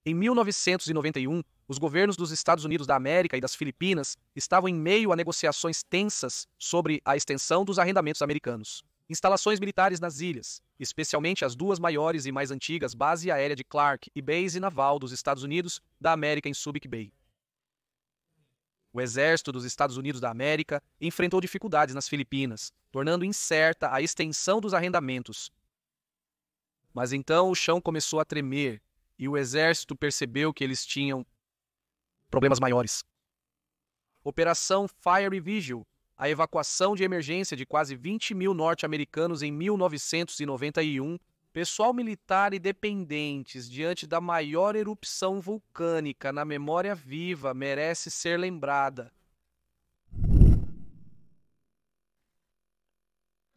Em 1991, os governos dos Estados Unidos da América e das Filipinas estavam em meio a negociações tensas sobre a extensão dos arrendamentos americanos. Instalações militares nas ilhas, especialmente as duas maiores e mais antigas Base Aérea de Clark e Base Naval dos Estados Unidos da América em Subic Bay. O Exército dos Estados Unidos da América enfrentou dificuldades nas Filipinas, tornando incerta a extensão dos arrendamentos. Mas então o chão começou a tremer e o exército percebeu que eles tinham problemas maiores. Operação Fire Vigil, a evacuação de emergência de quase 20 mil norte-americanos em 1991, pessoal militar e dependentes diante da maior erupção vulcânica na memória viva merece ser lembrada.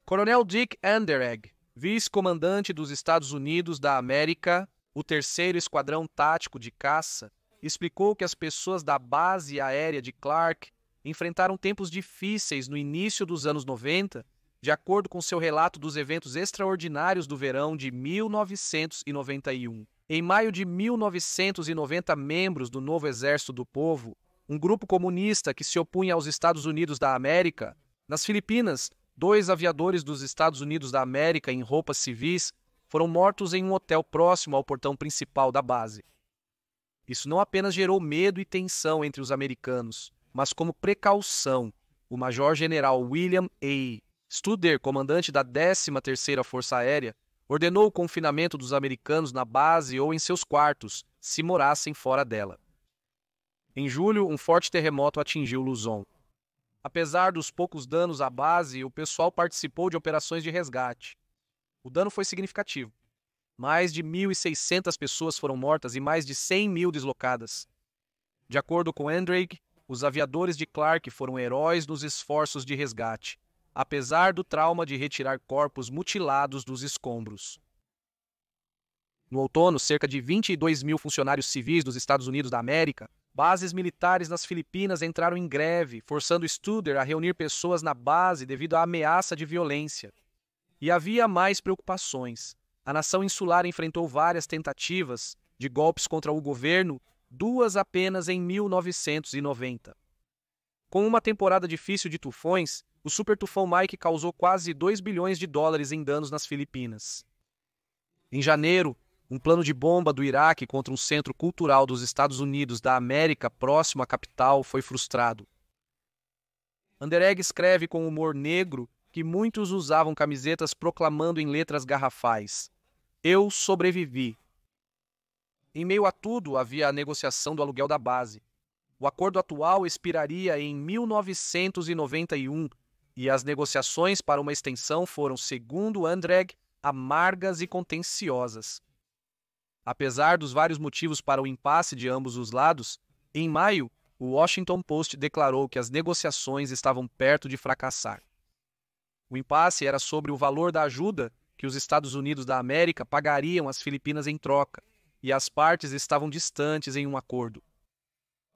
Coronel Dick Anderegg, vice-comandante dos Estados Unidos da América, o 3º Esquadrão Tático de Caça, explicou que as pessoas da Base Aérea de Clark enfrentaram tempos difíceis no início dos anos 90, de acordo com seu relato dos eventos extraordinários do verão de 1991. Em maio de 1990, membros do Novo Exército do Povo, um grupo comunista que se opunha aos Estados Unidos da América, nas Filipinas, 2 aviadores dos Estados Unidos da América em roupas civis foram mortos em um hotel próximo ao portão principal da base. Isso não apenas gerou medo e tensão entre os americanos, mas como precaução, o Major-General William A. Studer, comandante da 13ª Força Aérea, ordenou o confinamento dos americanos na base ou em seus quartos, se morassem fora dela. Em julho, um forte terremoto atingiu Luzon. Apesar dos poucos danos à base, o pessoal participou de operações de resgate. O dano foi significativo. Mais de 1.600 pessoas foram mortas e mais de 100 mil deslocadas. De acordo com Anderegg, os aviadores de Clark foram heróis nos esforços de resgate, apesar do trauma de retirar corpos mutilados dos escombros. No outono, cerca de 22 mil funcionários civis dos Estados Unidos da América, bases militares nas Filipinas entraram em greve, forçando Studer a reunir pessoas na base devido à ameaça de violência. E havia mais preocupações. A nação insular enfrentou várias tentativas de golpes contra o governo, 2 apenas em 1990. Com uma temporada difícil de tufões, o super tufão Mike causou quase 2 bilhões de dólares em danos nas Filipinas. Em janeiro, um plano de bomba do Iraque contra um centro cultural dos Estados Unidos da América próximo à capital foi frustrado. Anderegg escreve com humor negro que muitos usavam camisetas proclamando em letras garrafais: "Eu sobrevivi". Em meio a tudo, havia a negociação do aluguel da base. O acordo atual expiraria em 1991 e as negociações para uma extensão foram, segundo Anderegg, amargas e contenciosas. Apesar dos vários motivos para o impasse de ambos os lados, em maio, o Washington Post declarou que as negociações estavam perto de fracassar. O impasse era sobre o valor da ajuda que os Estados Unidos da América pagariam às Filipinas em troca, e as partes estavam distantes em um acordo.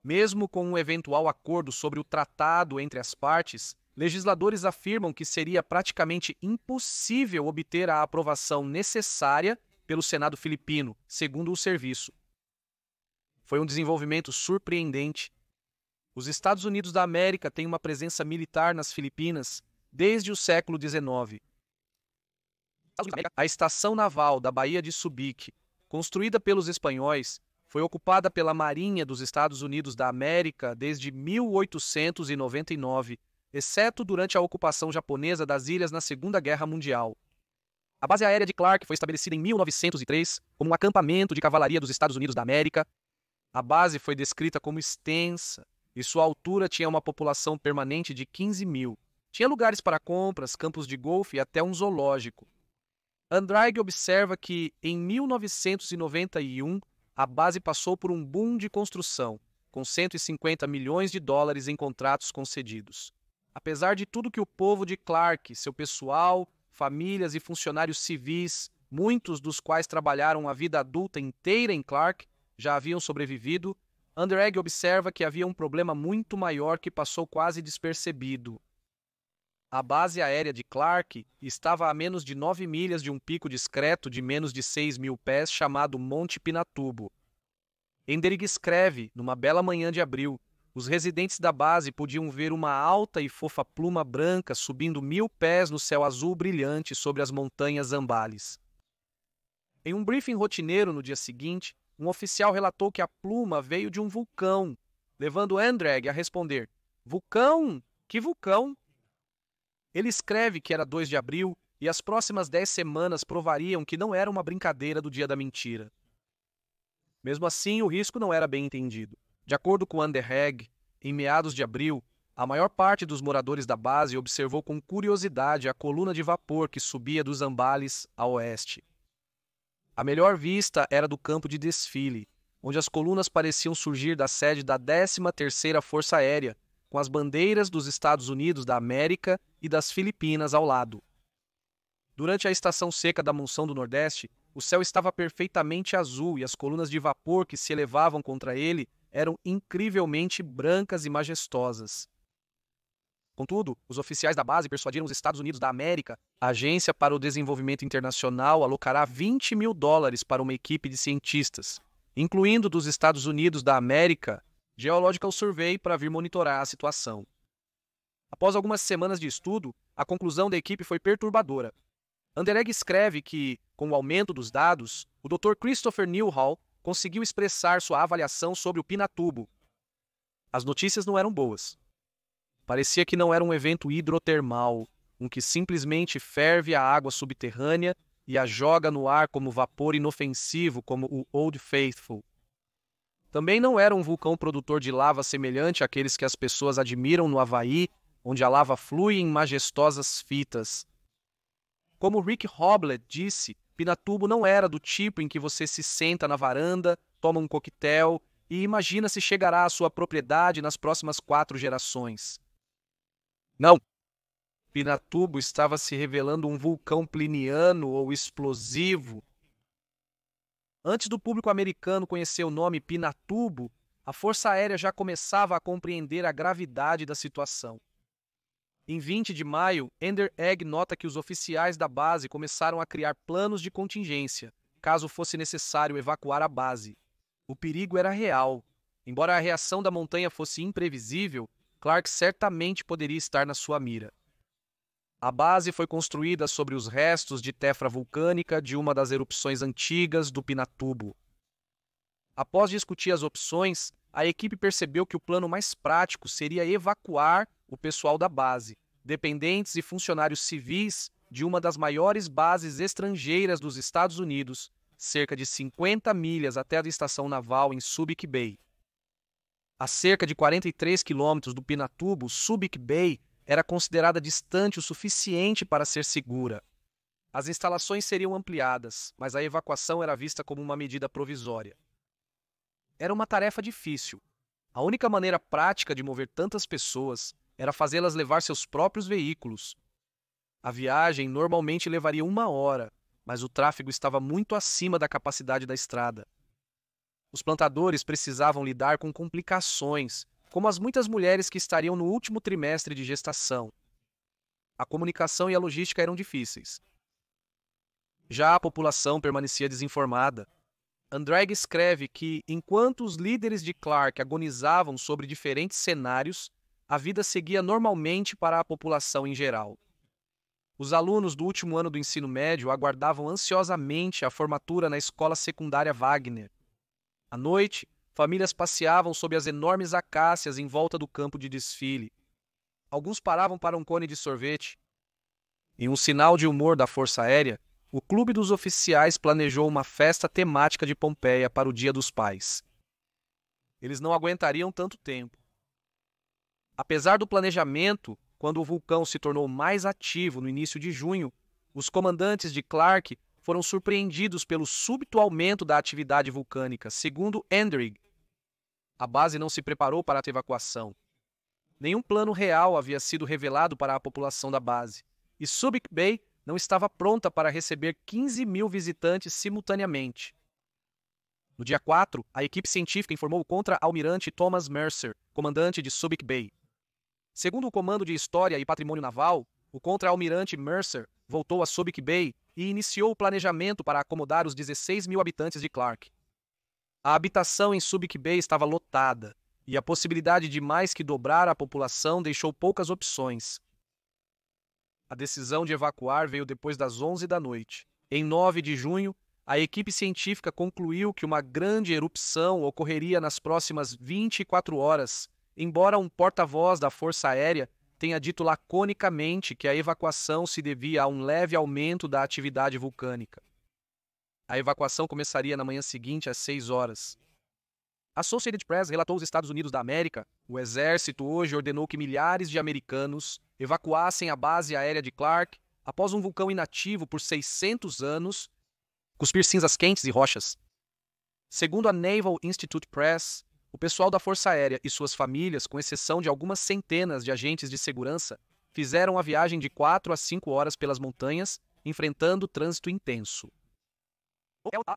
Mesmo com um eventual acordo sobre o tratado entre as partes, legisladores afirmam que seria praticamente impossível obter a aprovação necessária pelo Senado filipino, segundo o serviço. Foi um desenvolvimento surpreendente. Os Estados Unidos da América têm uma presença militar nas Filipinas desde o século XIX. A estação naval da Baía de Subic, construída pelos espanhóis, foi ocupada pela Marinha dos Estados Unidos da América desde 1899, exceto durante a ocupação japonesa das ilhas na Segunda Guerra Mundial. A base aérea de Clark foi estabelecida em 1903 como um acampamento de cavalaria dos Estados Unidos da América. A base foi descrita como extensa e sua altura tinha uma população permanente de 15 mil. Tinha lugares para compras, campos de golfe e até um zoológico. Anderegg observa que, em 1991, a base passou por um boom de construção, com 150 milhões de dólares em contratos concedidos. Apesar de tudo que o povo de Clark, seu pessoal, famílias e funcionários civis, muitos dos quais trabalharam a vida adulta inteira em Clark, já haviam sobrevivido, Anderegg observa que havia um problema muito maior que passou quase despercebido. A base aérea de Clark estava a menos de 9 milhas de um pico discreto de menos de 6 mil pés chamado Monte Pinatubo. Enderig escreve, numa bela manhã de abril, os residentes da base podiam ver uma alta e fofa pluma branca subindo 1000 pés no céu azul brilhante sobre as montanhas Zambales. Em um briefing rotineiro no dia seguinte, um oficial relatou que a pluma veio de um vulcão, levando Enderig a responder: "Vulcão? Que vulcão?" Ele escreve que era 2 de abril e as próximas 10 semanas provariam que não era uma brincadeira do dia da mentira. Mesmo assim, o risco não era bem entendido. De acordo com Enderig, em meados de abril, a maior parte dos moradores da base observou com curiosidade a coluna de vapor que subia dos Zambales a oeste. A melhor vista era do campo de desfile, onde as colunas pareciam surgir da sede da 13ª Força Aérea, com as bandeiras dos Estados Unidos da América e das Filipinas ao lado. Durante a estação seca da monção do Nordeste, o céu estava perfeitamente azul e as colunas de vapor que se elevavam contra ele eram incrivelmente brancas e majestosas. Contudo, os oficiais da base persuadiram os Estados Unidos da América. A Agência para o Desenvolvimento Internacional alocará $20 mil para uma equipe de cientistas, incluindo dos Estados Unidos da América, Geological Survey, para vir monitorar a situação. Após algumas semanas de estudo, a conclusão da equipe foi perturbadora. Enderig escreve que, com o aumento dos dados, o Dr. Christopher Newhall conseguiu expressar sua avaliação sobre o Pinatubo. As notícias não eram boas. Parecia que não era um evento hidrotermal, um que simplesmente ferve a água subterrânea e a joga no ar como vapor inofensivo, como o Old Faithful. Também não era um vulcão produtor de lava semelhante àqueles que as pessoas admiram no Havaí, onde a lava flui em majestosas fitas. Como Rick Hoblet disse, Pinatubo não era do tipo em que você se senta na varanda, toma um coquetel e imagina se chegará à sua propriedade nas próximas 4 gerações. Não. Pinatubo estava se revelando um vulcão pliniano ou explosivo. Antes do público americano conhecer o nome Pinatubo, a Força Aérea já começava a compreender a gravidade da situação. Em 20 de maio, Enderig nota que os oficiais da base começaram a criar planos de contingência, caso fosse necessário evacuar a base. O perigo era real. Embora a reação da montanha fosse imprevisível, Clark certamente poderia estar na sua mira. A base foi construída sobre os restos de tefra vulcânica de uma das erupções antigas do Pinatubo. Após discutir as opções, a equipe percebeu que o plano mais prático seria evacuar o pessoal da base, dependentes e funcionários civis de uma das maiores bases estrangeiras dos Estados Unidos, cerca de 50 milhas até a estação naval em Subic Bay. A cerca de 43 quilômetros do Pinatubo, Subic Bay era considerada distante o suficiente para ser segura. As instalações seriam ampliadas, mas a evacuação era vista como uma medida provisória. Era uma tarefa difícil. A única maneira prática de mover tantas pessoas era fazê-las levar seus próprios veículos. A viagem normalmente levaria 1 hora, mas o tráfego estava muito acima da capacidade da estrada. Os plantadores precisavam lidar com complicações, como as muitas mulheres que estariam no último trimestre de gestação. A comunicação e a logística eram difíceis. Já a população permanecia desinformada. Enderig escreve que, enquanto os líderes de Clark agonizavam sobre diferentes cenários, a vida seguia normalmente para a população em geral. Os alunos do último ano do ensino médio aguardavam ansiosamente a formatura na escola secundária Wagner. À noite, famílias passeavam sob as enormes acácias em volta do campo de desfile. Alguns paravam para um cone de sorvete. Em um sinal de humor da Força Aérea, o Clube dos Oficiais planejou uma festa temática de Pompeia para o Dia dos Pais. Eles não aguentariam tanto tempo. Apesar do planejamento, quando o vulcão se tornou mais ativo no início de junho, os comandantes de Clark foram surpreendidos pelo súbito aumento da atividade vulcânica, segundo Enderig. A base não se preparou para a evacuação. Nenhum plano real havia sido revelado para a população da base, e Subic Bay não estava pronta para receber 15 mil visitantes simultaneamente. No dia 4, a equipe científica informou o contra-almirante Thomas Mercer, comandante de Subic Bay. Segundo o Comando de História e Patrimônio Naval, o contra-almirante Mercer voltou a Subic Bay e iniciou o planejamento para acomodar os 16 mil habitantes de Clark. A habitação em Subic Bay estava lotada, e a possibilidade de mais que dobrar a população deixou poucas opções. A decisão de evacuar veio depois das 11 da noite. Em 9 de junho, a equipe científica concluiu que uma grande erupção ocorreria nas próximas 24 horas, embora um porta-voz da Força Aérea tenha dito laconicamente que a evacuação se devia a um leve aumento da atividade vulcânica. A evacuação começaria na manhã seguinte às 6 horas. A Associated Press relatou aos Estados Unidos da América: o exército hoje ordenou que milhares de americanos evacuassem a base aérea de Clark após um vulcão inativo por 600 anos cuspir cinzas quentes e rochas. Segundo a Naval Institute Press, o pessoal da Força Aérea e suas famílias, com exceção de algumas centenas de agentes de segurança, fizeram a viagem de 4 a 5 horas pelas montanhas, enfrentando trânsito intenso.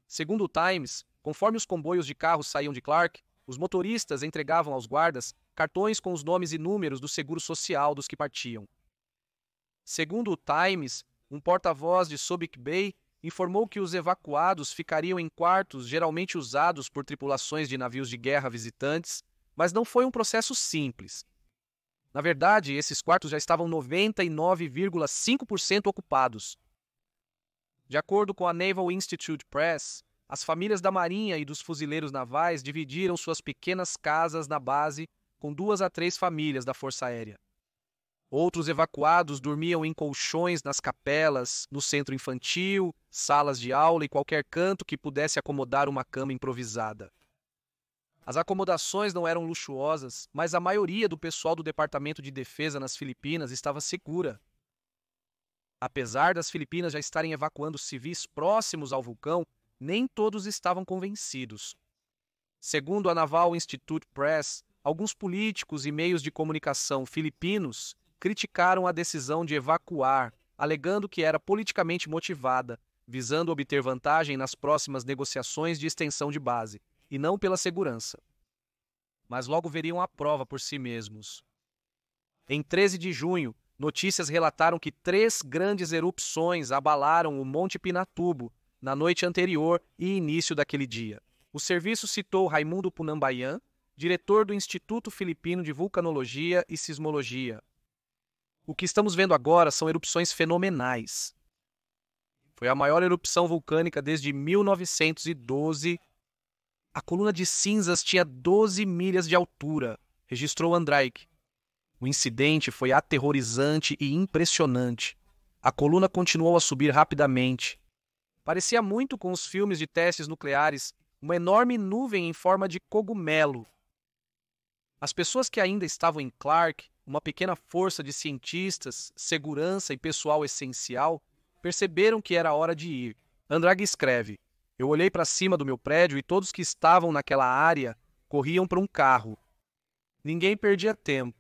Segundo o Times, conforme os comboios de carros saíam de Clark, os motoristas entregavam aos guardas cartões com os nomes e números do seguro social dos que partiam. Segundo o Times, um porta-voz de Subic Bay informou que os evacuados ficariam em quartos geralmente usados por tripulações de navios de guerra visitantes, mas não foi um processo simples. Na verdade, esses quartos já estavam 99,5% ocupados. De acordo com a Naval Institute Press, as famílias da Marinha e dos fuzileiros navais dividiram suas pequenas casas na base com 2 a 3 famílias da Força Aérea. Outros evacuados dormiam em colchões nas capelas, no centro infantil, salas de aula e qualquer canto que pudesse acomodar uma cama improvisada. As acomodações não eram luxuosas, mas a maioria do pessoal do Departamento de Defesa nas Filipinas estava segura. Apesar das Filipinas já estarem evacuando civis próximos ao vulcão, nem todos estavam convencidos. Segundo a Naval Institute Press, alguns políticos e meios de comunicação filipinos criticaram a decisão de evacuar, alegando que era politicamente motivada, visando obter vantagem nas próximas negociações de extensão de base, e não pela segurança. Mas logo veriam a prova por si mesmos. Em 13 de junho, notícias relataram que 3 grandes erupções abalaram o Monte Pinatubo na noite anterior e início daquele dia. O serviço citou Raimundo Punambayan, diretor do Instituto Filipino de Vulcanologia e Sismologia. O que estamos vendo agora são erupções fenomenais. Foi a maior erupção vulcânica desde 1912. A coluna de cinzas tinha 12 milhas de altura, registrou Andrade. O incidente foi aterrorizante e impressionante. A coluna continuou a subir rapidamente. Parecia muito com os filmes de testes nucleares, uma enorme nuvem em forma de cogumelo. As pessoas que ainda estavam em Clark, uma pequena força de cientistas, segurança e pessoal essencial, perceberam que era hora de ir. Andrade escreve: eu olhei para cima do meu prédio e todos que estavam naquela área corriam para um carro. Ninguém perdia tempo.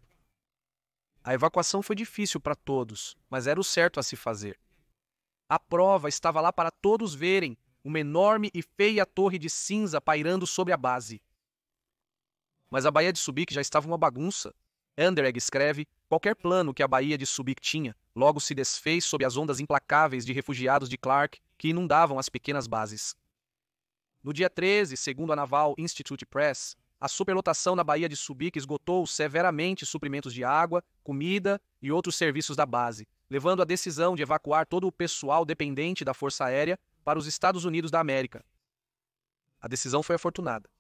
A evacuação foi difícil para todos, mas era o certo a se fazer. A prova estava lá para todos verem, uma enorme e feia torre de cinza pairando sobre a base. Mas a Baía de Subic já estava uma bagunça. Andrade escreve: qualquer plano que a Baía de Subic tinha logo se desfez sob as ondas implacáveis de refugiados de Clark que inundavam as pequenas bases. No dia 13, segundo a Naval Institute Press, a superlotação na Baía de Subic esgotou severamente suprimentos de água, comida e outros serviços da base, levando à decisão de evacuar todo o pessoal dependente da Força Aérea para os Estados Unidos da América. A decisão foi afortunada.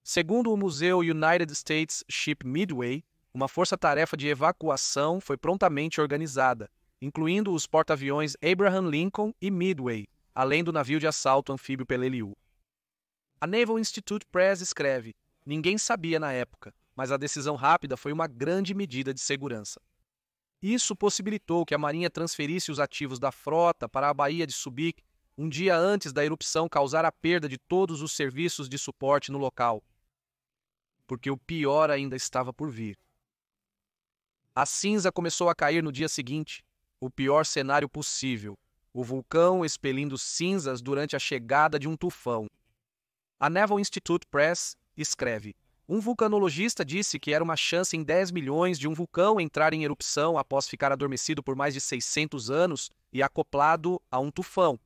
Segundo o Museu United States Ship Midway, uma força-tarefa de evacuação foi prontamente organizada, incluindo os porta-aviões Abraham Lincoln e Midway, além do navio de assalto anfíbio Peleliu. A Naval Institute Press escreve: ninguém sabia na época, mas a decisão rápida foi uma grande medida de segurança. Isso possibilitou que a Marinha transferisse os ativos da frota para a Baía de Subic um dia antes da erupção causar a perda de todos os serviços de suporte no local, porque o pior ainda estava por vir. A cinza começou a cair no dia seguinte, o pior cenário possível, o vulcão expelindo cinzas durante a chegada de um tufão. A Naval Institute Press escreve: um vulcanologista disse que era uma chance em 10 milhões de um vulcão entrar em erupção após ficar adormecido por mais de 600 anos e acoplado a um tufão.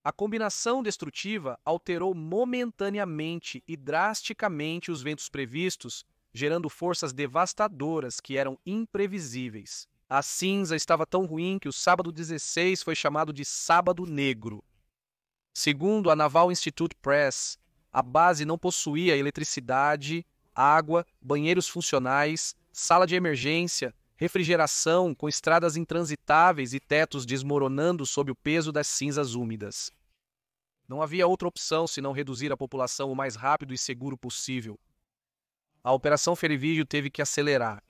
A combinação destrutiva alterou momentaneamente e drasticamente os ventos previstos, gerando forças devastadoras que eram imprevisíveis. A cinza estava tão ruim que o sábado 16 foi chamado de Sábado Negro. Segundo a Naval Institute Press, a base não possuía eletricidade, água, banheiros funcionais, sala de emergência, refrigeração com estradas intransitáveis e tetos desmoronando sob o peso das cinzas úmidas. Não havia outra opção senão reduzir a população o mais rápido e seguro possível. A Operação Ferivigio teve que acelerar.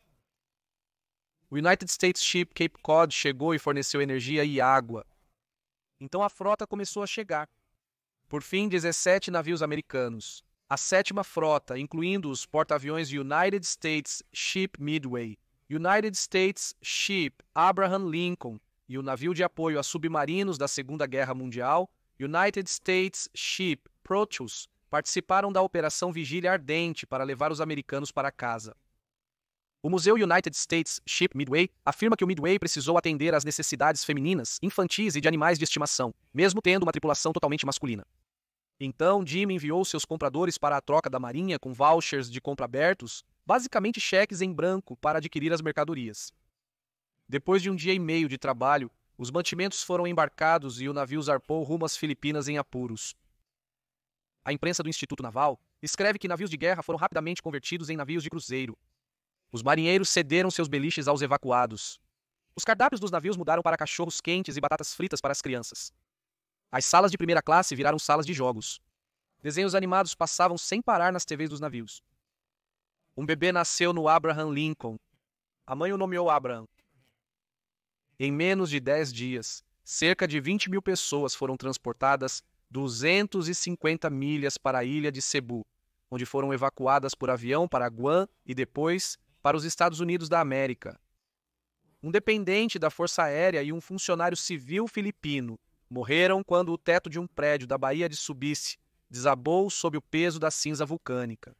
O United States Ship Cape Cod chegou e forneceu energia e água. Então a frota começou a chegar. Por fim, 17 navios americanos. A 7ª frota, incluindo os porta-aviões United States Ship Midway, United States Ship Abraham Lincoln e o navio de apoio a submarinos da Segunda Guerra Mundial, United States Ship Proteus, participaram da Operação Vigília Ardente para levar os americanos para casa. O Museu United States Ship Midway afirma que o Midway precisou atender às necessidades femininas, infantis e de animais de estimação, mesmo tendo uma tripulação totalmente masculina. Então, Jim enviou seus compradores para a troca da marinha com vouchers de compra abertos, basicamente cheques em branco para adquirir as mercadorias. Depois de um dia e meio de trabalho, os mantimentos foram embarcados e o navio zarpou rumo às Filipinas em apuros. A imprensa do Instituto Naval escreve que navios de guerra foram rapidamente convertidos em navios de cruzeiro. Os marinheiros cederam seus beliches aos evacuados. Os cardápios dos navios mudaram para cachorros quentes e batatas fritas para as crianças. As salas de primeira classe viraram salas de jogos. Desenhos animados passavam sem parar nas TVs dos navios. Um bebê nasceu no Abraham Lincoln. A mãe o nomeou Abraham. Em menos de 10 dias, cerca de 20.000 pessoas foram transportadas 250 milhas para a ilha de Cebu, onde foram evacuadas por avião para Guam e depois para os Estados Unidos da América. Um dependente da Força Aérea e um funcionário civil filipino morreram quando o teto de um prédio da Baía de Subice desabou sob o peso da cinza vulcânica.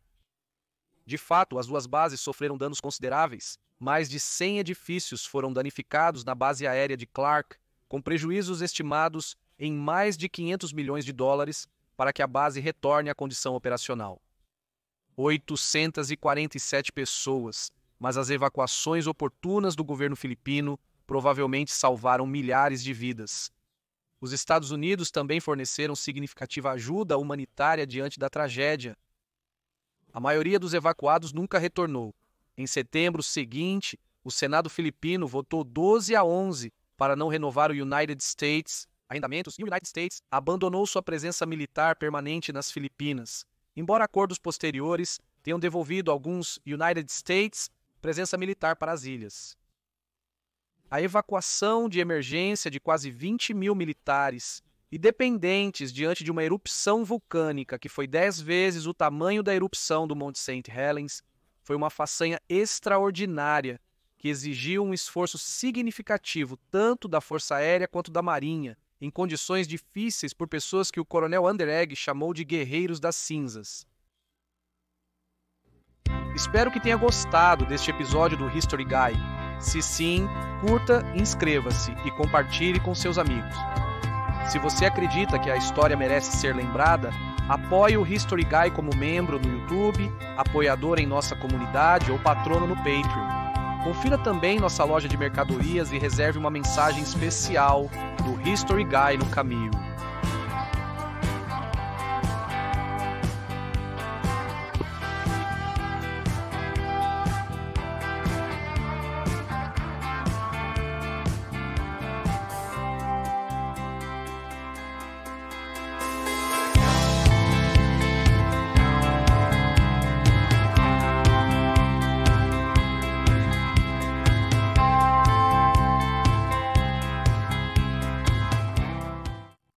De fato, as duas bases sofreram danos consideráveis. Mais de 100 edifícios foram danificados na base aérea de Clark, com prejuízos estimados em mais de 500 milhões de dólares para que a base retorne à condição operacional. 847 pessoas, mas as evacuações oportunas do governo filipino provavelmente salvaram milhares de vidas. Os Estados Unidos também forneceram significativa ajuda humanitária diante da tragédia. A maioria dos evacuados nunca retornou. Em setembro seguinte, o Senado filipino votou 12-11 para não renovar o United States arrendamentos e o United States abandonou sua presença militar permanente nas Filipinas, embora acordos posteriores tenham devolvido alguns United States presença militar para as ilhas. A evacuação de emergência de quase 20.000 militares e dependentes diante de uma erupção vulcânica que foi 10 vezes o tamanho da erupção do Monte St. Helens foi uma façanha extraordinária que exigiu um esforço significativo tanto da Força Aérea quanto da Marinha, em condições difíceis por pessoas que o coronel Underegg chamou de guerreiros das cinzas. Espero que tenha gostado deste episódio do History Guy. Se sim, curta, inscreva-se e compartilhe com seus amigos. Se você acredita que a história merece ser lembrada, apoie o History Guy como membro no YouTube, apoiador em nossa comunidade ou patrono no Patreon. Confira também nossa loja de mercadorias e reserve uma mensagem especial do History Guy no caminho.